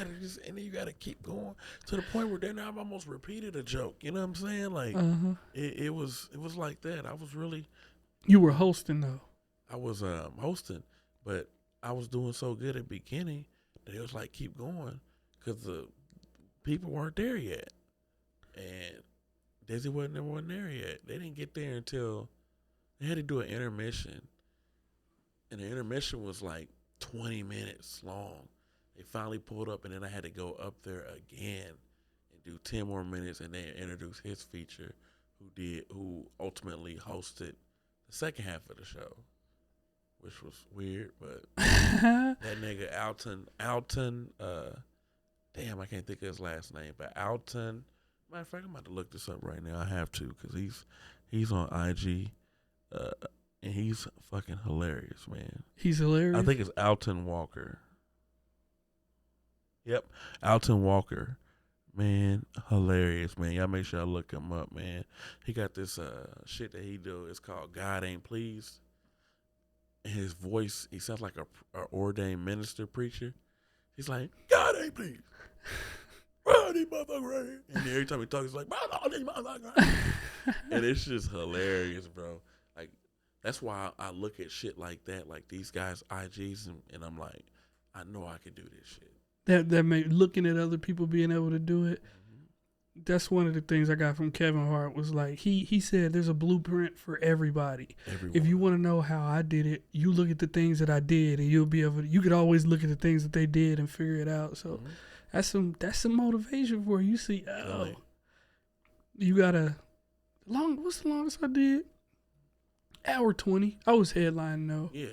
then you gotta keep going to the point where then I've almost repeated a joke. You know what I'm saying? Like it was like that. I was really. You were hosting though. I was hosting, but I was doing so good at the beginning that it was like keep going because the people weren't there yet, and Desi wasn't there yet. They didn't get there until they had to do an intermission, and the intermission was like 20 minutes long. They finally pulled up, and then I had to go up there again and do 10 more minutes, and then introduce his feature, who ultimately hosted the second half of the show, which was weird, but that nigga Alton, damn, I can't think of his last name, but Alton. Matter of fact, I'm about to look this up right now. I have to because he's on IG. and he's fucking hilarious, man. He's hilarious. I think it's Alton Walker. Yep, Alton Walker. Man, hilarious, man. Y'all make sure I look him up, man. He got this shit that he do. It's called God Ain't Pleased. And his voice, he sounds like a ordained minister preacher. He's like, God ain't pleased. These motherfuckers right here. And every time he talks, he's like, these motherfuckers right here. And it's just hilarious, bro. Like, that's why I look at shit like that, like these guys' IGs, and I'm like, I know I can do this shit. That made looking at other people being able to do it. Mm-hmm. That's one of the things I got from Kevin Hart was like he said there's a blueprint for everybody. Everyone. If you want to know how I did it, you look at the things that I did, and you'll be able to. You could always look at the things that they did and figure it out. So that's some motivation for you. See, you gotta What's the longest I did? 1:20. I was headlining though. Yeah.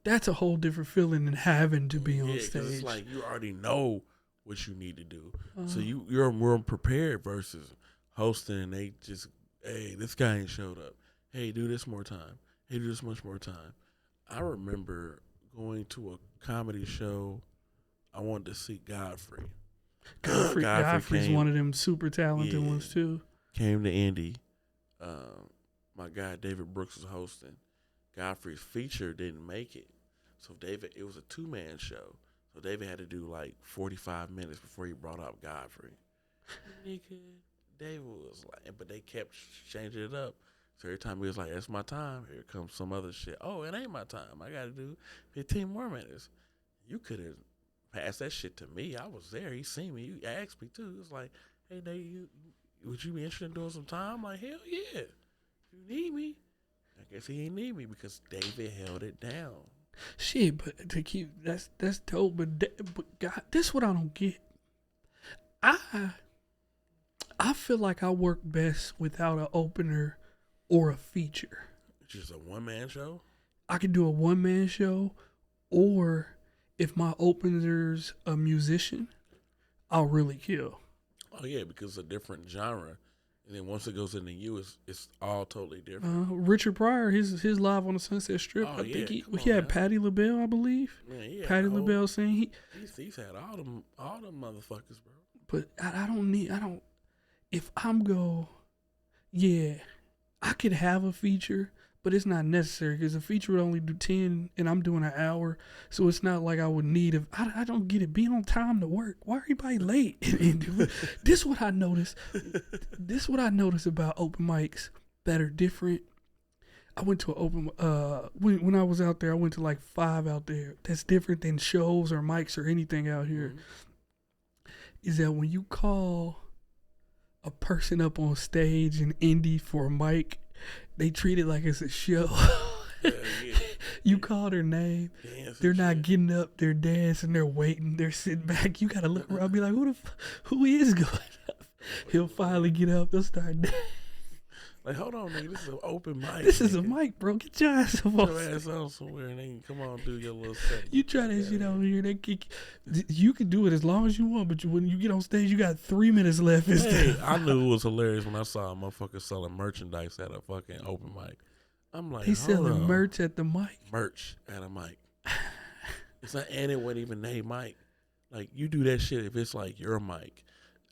That's a whole different feeling than having to be on stage. Yeah, it's like you already know what you need to do. So you're more prepared versus hosting and they just, hey, this guy ain't showed up. Hey, do this more time. Hey, do this much more time. I remember going to a comedy show. I wanted to see Godfrey. Godfrey's one of them super talented ones too. Came to Indy. My guy David Brooks was hosting. Godfrey's feature didn't make it. So it was a 2-man show. So David had to do like 45 minutes before he brought up Godfrey. Nigga, David was like, but they kept changing it up. So every time he was like, that's my time. Here comes some other shit. Oh, it ain't my time. I got to do 15 more minutes. You could have passed that shit to me. I was there. He seen me. You asked me too. It was like, hey, Dave, would you be interested in doing some time? I'm like, hell yeah. If you need me. I guess he ain't need me because David held it down. Shit, but to keep that's dope. But God, this what I don't get. I feel like I work best without an opener or a feature. Just a 1-man show. I could do a 1-man show, or if my opener's a musician, I'll really kill. Oh yeah, because it's a different genre. And then once it goes into you, it's all totally different. Richard Pryor, his live on the Sunset Strip. I think he had Patti LaBelle, I believe. Yeah, Patti LaBelle saying he's had all them motherfuckers, bro. But I don't. If I'm I could have a feature, but it's not necessary because a feature would only do 10, and I'm doing an hour, so it's not like I would need I don't get it. Being on time to work. Why everybody late? This what I noticed. This what I noticed about open mics that are different. I went to an open when I was out there. I went to like 5 out there. That's different than shows or mics or anything out here. Is that when you call a person up on stage in Indy for a mic, they treat it like it's a show. You call their name, they're not getting up, they're dancing, they're waiting, they're sitting back. You gotta look around, be like, who is going up? He'll finally get up, they'll start dancing. Like, hold on, nigga, this is an open mic. This is a mic, bro. Get your ass up. Get your ass on somewhere and then come on, do your little set. You try that shit out here, they kick. You can do it as long as you want, but when you get on stage, you got 3 minutes left. Hey, I knew it was hilarious when I saw a motherfucker selling merchandise at a fucking open mic. I'm like, they selling merch at the mic. Merch at a mic. It's not, and it wasn't even a mic. Like, you do that shit if it's like your mic.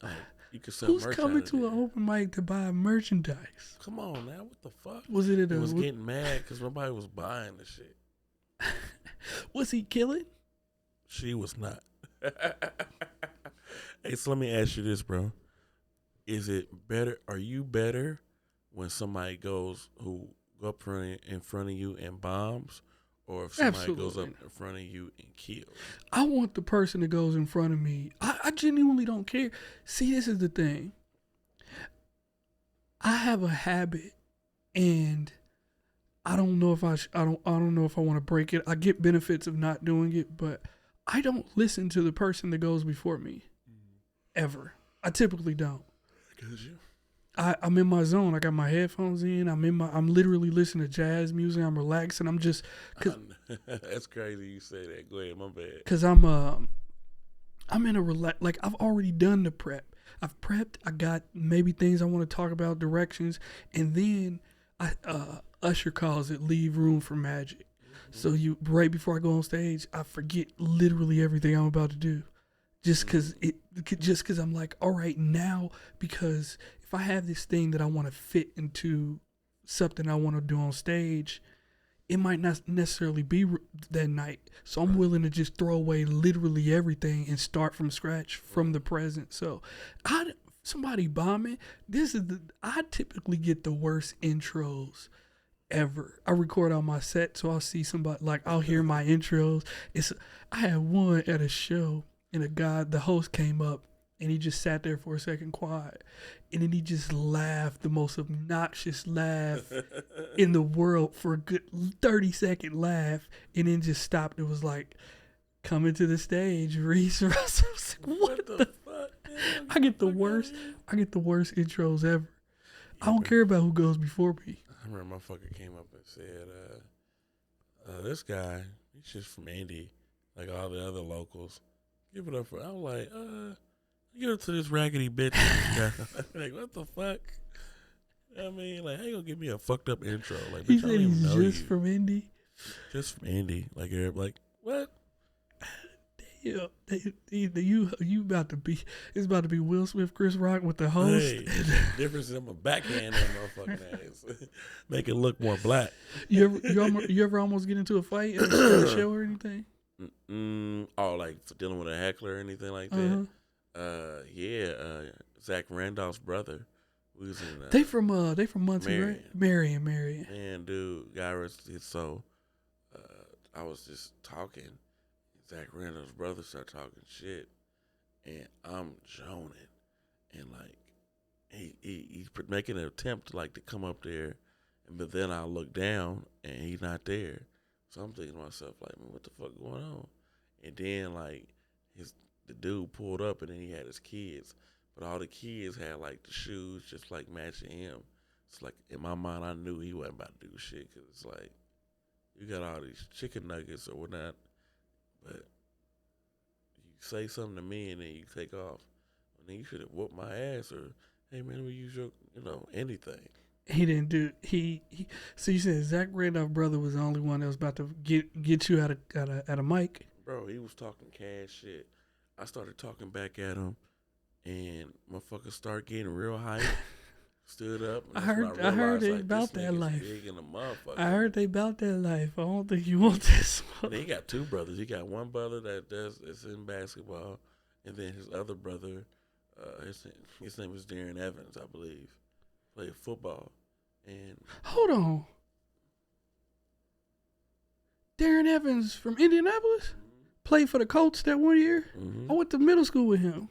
Like, you can sell who's merch coming to an open mic to buy merchandise? Come on now, what the fuck? Was it He was getting mad because nobody was buying the shit. Was he killing? She was not. Hey, so let me ask you this, bro. Is it better? Are you better when somebody goes up in front of you and bombs, or if somebody goes up in front of you and kills? I want the person that goes in front of me. I genuinely don't care. See, this is the thing. I have a habit, and I don't know if I don't know if I want to break it. I get benefits of not doing it, but I don't listen to the person that goes before me, ever. I typically don't. Because you. I'm in my zone. I got my headphones in. I'm literally listening to jazz music. I'm relaxing. I'm just. That's crazy you say that. Go ahead, my bad. Cause I'm in a like I've already done the prep. I've prepped. I got maybe things I want to talk about, directions, and then Usher calls it leave room for magic. So you right before I go on stage, I forget literally everything I'm about to do, just because I'm like, all right now, because if I have this thing that I want to fit into something I want to do on stage, it might not necessarily be that night. So I'm willing to just throw away literally everything and start from scratch from the present. So somebody bombing, I typically get the worst intros ever. I record on my set, so I'll see somebody, like, I'll hear my intros. I had one at a show, and the host came up, and he just sat there for a second quiet, and then he just laughed the most obnoxious laugh in the world for a good 30-second laugh, and then just stopped. It was like, coming to the stage, Reese Russell. I was like, what the fuck? I get the worst intros ever. I don't care about who goes before me. I remember my fucker came up and said, this guy, he's just from Indy, like all the other locals. Give it up for, I was like, give it to this raggedy bitch. Like, what the fuck? I mean, like, how you gonna give me a fucked up intro? Like, He bitch, I said don't even he's know just you. from Indy. Just from Indy. Like, like, what? Yeah, you about to be, it's about to be Will Smith, Chris Rock with the host. Hey, difference is I'm a backhand that motherfucking ass. Make it look more black. You ever almost get into a fight at a show or anything? Oh, like for dealing with a heckler or anything like that? Zach Randolph's brother. We was in, they from Muncie, right? Marion. Man, dude, guy arrested. So I was just talking. Zach Randall's brother started talking shit, and I'm joning, and like he's making an attempt to like to come up there, but then I look down and he's not there, so I'm thinking to myself like, man, what the fuck going on? And then like the dude pulled up, and then he had his kids, but all the kids had like the shoes just like matching him. It's like in my mind I knew he wasn't about to do shit, because it's like you got all these chicken nuggets or whatnot. But you say something to me and then you take off. And then you should have whooped my ass, or, hey man, we use your, anything. He didn't do So you said Zach Randolph's brother was the only one that was about to get you at a mic. Bro, he was talking cash shit. I started talking back at him, and motherfuckers started getting real hype. Stood up. I heard they about that life. I heard they about that life. I don't think you want this one. He got two brothers. He got one brother that's in basketball, and then his other brother, his name is Darren Evans, I believe, played football. And hold on, Darren Evans from Indianapolis played for the Colts that one year. I went to middle school with him.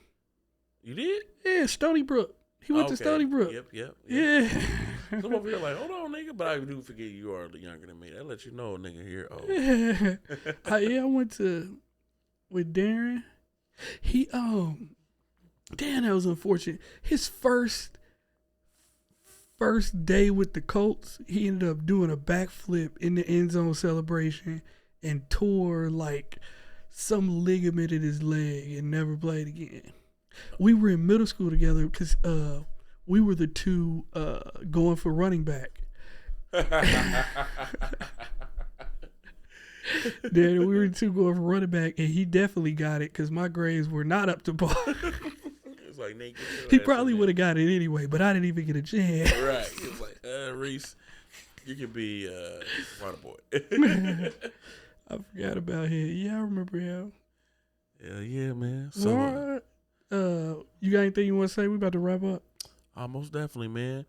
You did? Yeah, Stony Brook. He went to Stony Brook. Yep. Yeah. Some of you are like, hold on, nigga, but I do forget you are younger than me. That lets you know, nigga, here. Oh, I went with Darren. He damn, that was unfortunate. His first day with the Colts, he ended up doing a backflip in the end zone celebration and tore like some ligament in his leg and never played again. We were in middle school together because we were the two going for running back. We were the two going for running back, and he definitely got it because my grades were not up to par. It's like, Nate, he probably would have got it anyway, but I didn't even get a chance. Right. He was like, Reese, you can be water boy. I forgot about him. Yeah, I remember him. Hell yeah, man. So, you got anything you want to say? We about to wrap up. Most definitely, man.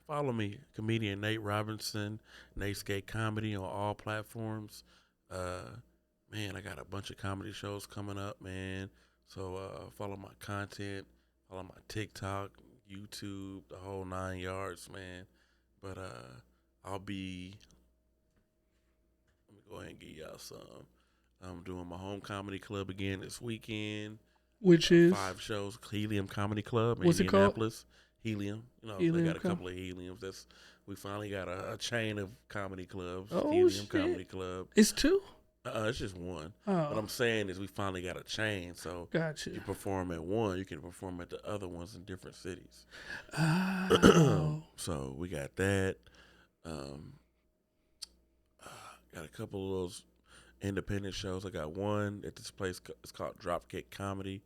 Follow me, comedian Nate Robinson, Nate Skate Comedy on all platforms. Man, I got a bunch of comedy shows coming up, man. So follow my content, follow my TikTok, YouTube, the whole 9 yards, man. But let me go ahead and give y'all some. I'm doing my home comedy club again this weekend. Which is 5 shows, Helium Comedy Club in what's Indianapolis. Helium. Helium, they got a couple of Heliums. We finally got a chain of comedy clubs. Oh, Helium shit. Comedy Club. It's 2? It's just 1. Oh. What I'm saying is we finally got a chain. So Gotcha. you perform at one, you can perform at the other ones in different cities. Oh. So we got that. Um, got a couple of those independent shows. I got one at this place. It's called Dropkick Comedy.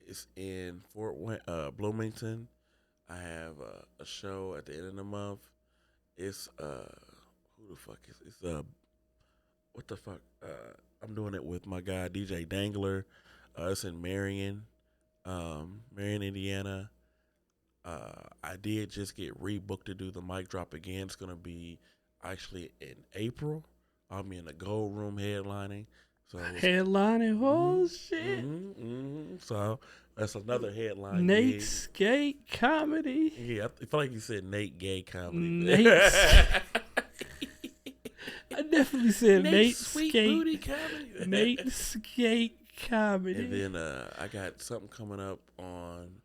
It's in Bloomington. I have a show at the end of the month. It's who the fuck is it's what the fuck? I'm doing it with my guy DJ Dangler. It's in Marion, Indiana. I did just get rebooked to do the mic drop again. It's gonna be actually in April. I'll be in the Gold Room headlining. So Headlining, oh shit! So that's another headline. Nate gig. Skate Comedy. Yeah, I feel like you said Nate Gay Comedy. Nate. I definitely said Nate Sweet Skate. Booty Comedy. Nate Skate Comedy. And then I got something coming up on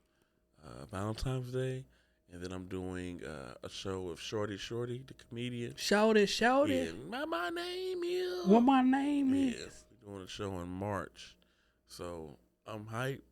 Valentine's Day. And then I'm doing a show with Shorty, the comedian. Shout it. Yeah, my name is. What my name is. We're doing a show in March. So I'm hyped.